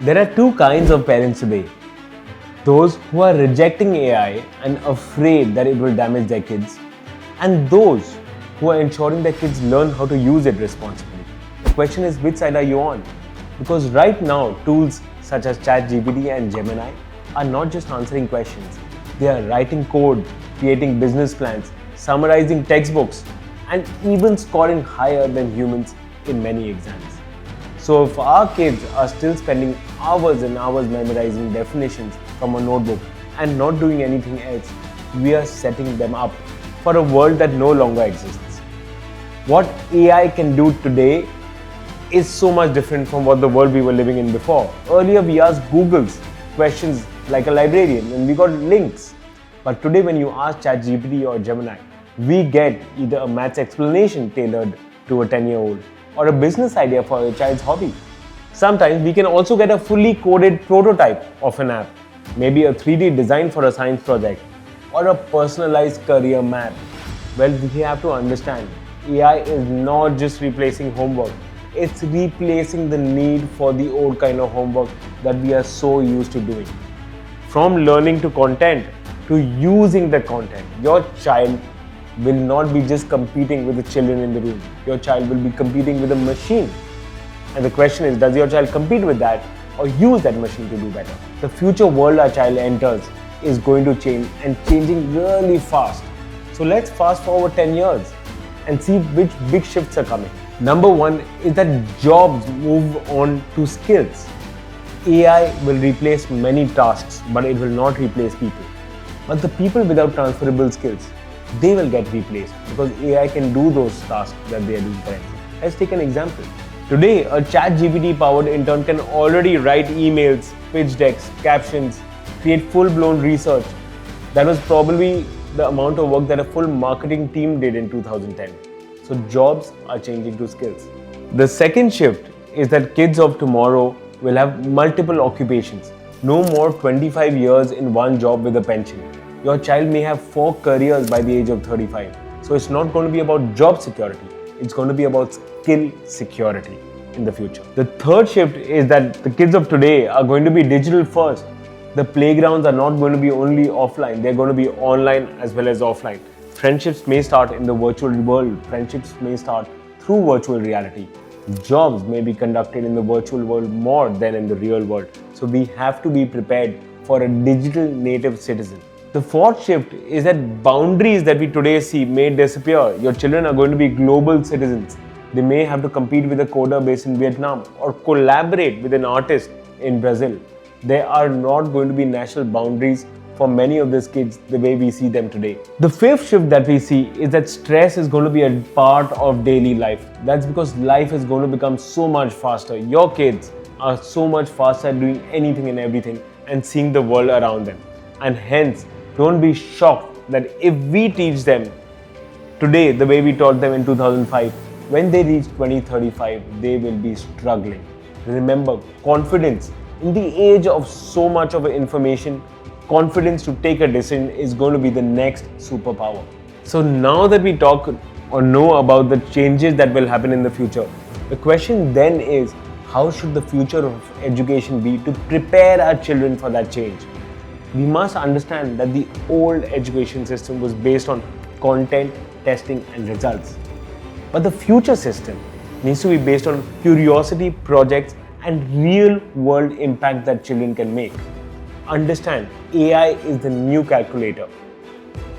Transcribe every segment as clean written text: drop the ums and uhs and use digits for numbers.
There are two kinds of parents today. Those who are rejecting AI and afraid that it will damage their kids, and those who are ensuring their kids learn how to use it responsibly. The question is, which side are you on? Because right now, tools such as ChatGPT and Gemini are not just answering questions. They are writing code, creating business plans, summarizing textbooks, and even scoring higher than humans in many exams. So if our kids are still spending hours and hours memorizing definitions from a notebook and not doing anything else, we are setting them up for a world that no longer exists. What AI can do today is so much different from what the world we were living in before. Earlier we asked Google's questions like a librarian and we got links. But today when you ask ChatGPT or Gemini, we get either a maths explanation tailored to a 10-year-old or a business idea for a child's hobby. Sometimes we can also get a fully coded prototype of an app, maybe a 3D design for a science project or a personalized career map. Well, we have to understand, AI is not just replacing homework, it's replacing the need for the old kind of homework that we are so used to doing. From learning to content to using the content, your child will not be just competing with the children in the room. Your child will be competing with a machine. And the question is, does your child compete with that or use that machine to do better? The future world our child enters is going to change and changing really fast. So let's fast forward 10 years and see which big shifts are coming. Number one is that jobs move on to skills. AI will replace many tasks, but it will not replace people. But the people without transferable skills, they will get replaced because AI can do those tasks that they are doing currently. Let's take an example. Today, a ChatGPT powered intern can already write emails, pitch decks, captions, create full-blown research. That was probably the amount of work that a full marketing team did in 2010. So jobs are changing to skills. The second shift is that kids of tomorrow will have multiple occupations. No more 25 years in one job with a pension. Your child may have 4 careers by the age of 35. So it's not going to be about job security. It's going to be about skill security in the future. The third shift is that the kids of today are going to be digital first. The playgrounds are not going to be only offline. They're going to be online as well as offline. Friendships may start in the virtual world. Friendships may start through virtual reality. Jobs may be conducted in the virtual world more than in the real world. So we have to be prepared for a digital native citizen. The fourth shift is that boundaries that we today see may disappear. Your children are going to be global citizens. They may have to compete with a coder based in Vietnam or collaborate with an artist in Brazil. There are not going to be national boundaries for many of these kids the way we see them today. The fifth shift that we see is that stress is going to be a part of daily life. That's because life is going to become so much faster. Your kids are so much faster at doing anything and everything and seeing the world around them. And hence, don't be shocked that if we teach them today the way we taught them in 2005, when they reach 2035, they will be struggling. Remember, confidence. In the age of so much of information, confidence to take a decision is going to be the next superpower. So now that we talk or know about the changes that will happen in the future, the question then is, how should the future of education be to prepare our children for that change? We must understand that the old education system was based on content, testing and results. But the future system needs to be based on curiosity, projects and real world impact that children can make. Understand, AI is the new calculator.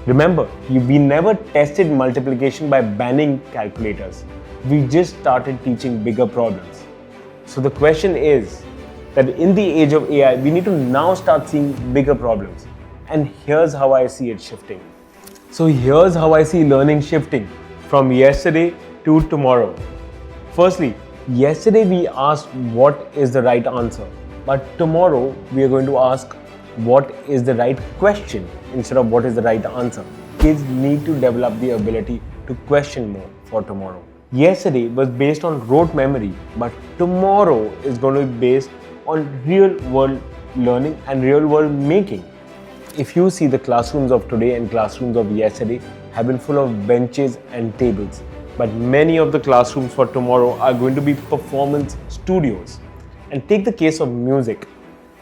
Remember, we never tested multiplication by banning calculators. We just started teaching bigger problems. So the question is that in the age of AI, we need to now start seeing bigger problems. And here's how I see it shifting. So here's how I see learning shifting from yesterday to tomorrow. Firstly, yesterday we asked what is the right answer, but tomorrow we are going to ask what is the right question instead of what is the right answer. Kids need to develop the ability to question more for tomorrow. Yesterday was based on rote memory, but tomorrow is going to be based on real world learning and real world making. If you see the classrooms of today and classrooms of yesterday have been full of benches and tables, but many of the classrooms for tomorrow are going to be performance studios. And take the case of music.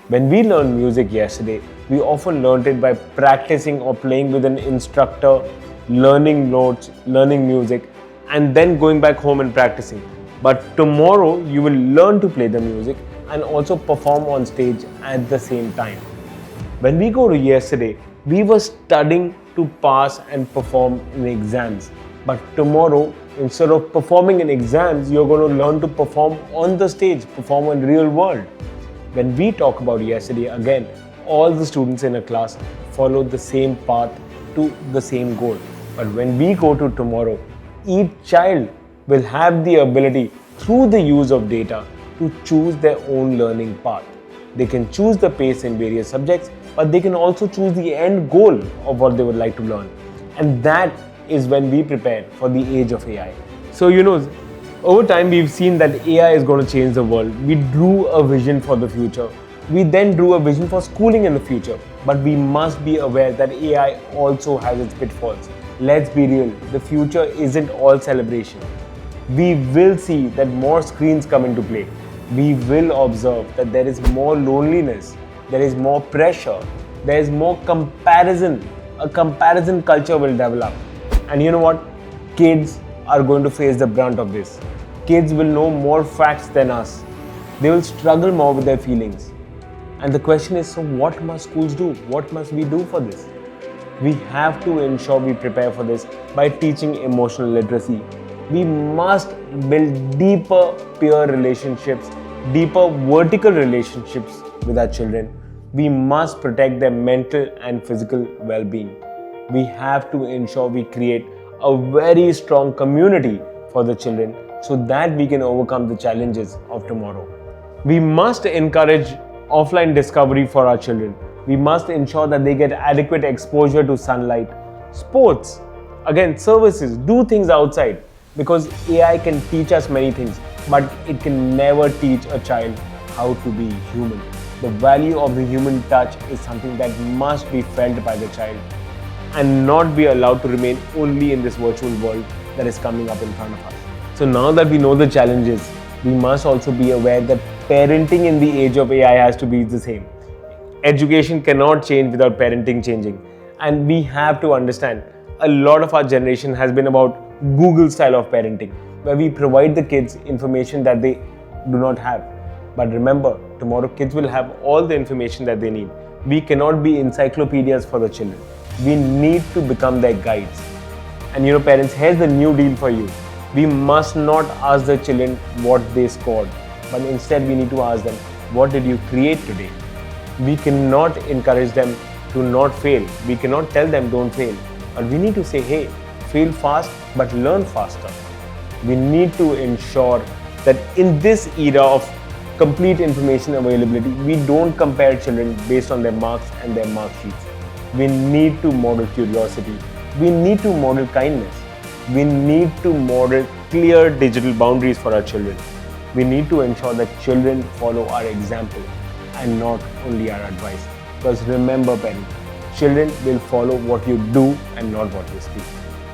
When we learned music yesterday, we often learned it by practicing or playing with an instructor, learning notes, learning music, and then going back home and practicing. But tomorrow, you will learn to play the music and also perform on stage at the same time. When we go to yesterday, we were studying to pass and perform in exams. But tomorrow, instead of performing in exams, you're going to learn to perform on the stage, perform in real world. When we talk about yesterday, again, all the students in a class followed the same path to the same goal. But when we go to tomorrow, each child will have the ability through the use of data to choose their own learning path. They can choose the pace in various subjects, but they can also choose the end goal of what they would like to learn. And that is when we prepare for the age of AI. So, over time we've seen that AI is going to change the world. We drew a vision for the future. We then drew a vision for schooling in the future. But we must be aware that AI also has its pitfalls. Let's be real, the future isn't all celebration. We will see that more screens come into play. We will observe that there is more loneliness, there is more pressure, there is more comparison. A comparison culture will develop. And you know what? Kids are going to face the brunt of this. Kids will know more facts than us. They will struggle more with their feelings. And the question is, so what must schools do? What must we do for this? We have to ensure we prepare for this by teaching emotional literacy. We must build deeper peer relationships, deeper vertical relationships with our children. We must protect their mental and physical well-being. We have to ensure we create a very strong community for the children so that we can overcome the challenges of tomorrow. We must encourage offline discovery for our children. We must ensure that they get adequate exposure to sunlight, sports, again, services, do things outside, because AI can teach us many things, but it can never teach a child how to be human. The value of the human touch is something that must be felt by the child and not be allowed to remain only in this virtual world that is coming up in front of us. So now that we know the challenges, we must also be aware that parenting in the age of AI has to be the same. Education cannot change without parenting changing. And we have to understand, a lot of our generation has been about Google style of parenting, where we provide the kids information that they do not have. But remember, tomorrow kids will have all the information that they need. We cannot be encyclopedias for the children. We need to become their guides. And parents, here's the new deal for you. We must not ask the children what they scored, but instead we need to ask them, what did you create today? We cannot encourage them to not fail. We cannot tell them don't fail. But we need to say, hey, fail fast, but learn faster. We need to ensure that in this era of complete information availability, we don't compare children based on their marks and their mark sheets. We need to model curiosity. We need to model kindness. We need to model clear digital boundaries for our children. We need to ensure that children follow our example and not only our advice. Because remember, parents, children will follow what you do and not what you speak.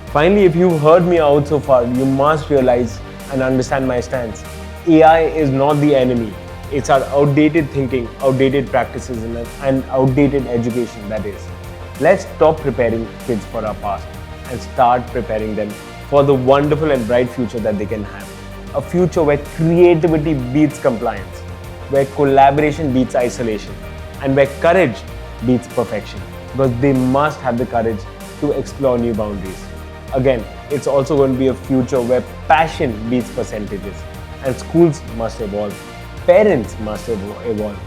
Finally, if you've heard me out so far, you must realize and understand my stance. AI is not the enemy. It's our outdated thinking, outdated practices, and outdated education, that is. Let's stop preparing kids for our past and start preparing them for the wonderful and bright future that they can have. A future where creativity beats compliance, where collaboration beats isolation, and where courage beats perfection. Because they must have the courage to explore new boundaries. Again, it's also going to be a future where passion beats percentages, and schools must evolve. Parents must evolve.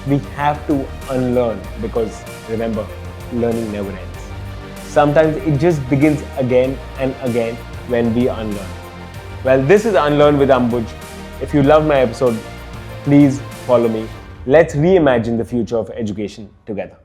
We have to unlearn, because remember, learning never ends. Sometimes it just begins again and again when we unlearn. Well, this is Unlearn with Ambuj. If you love my episode, please follow me. Let's reimagine the future of education together.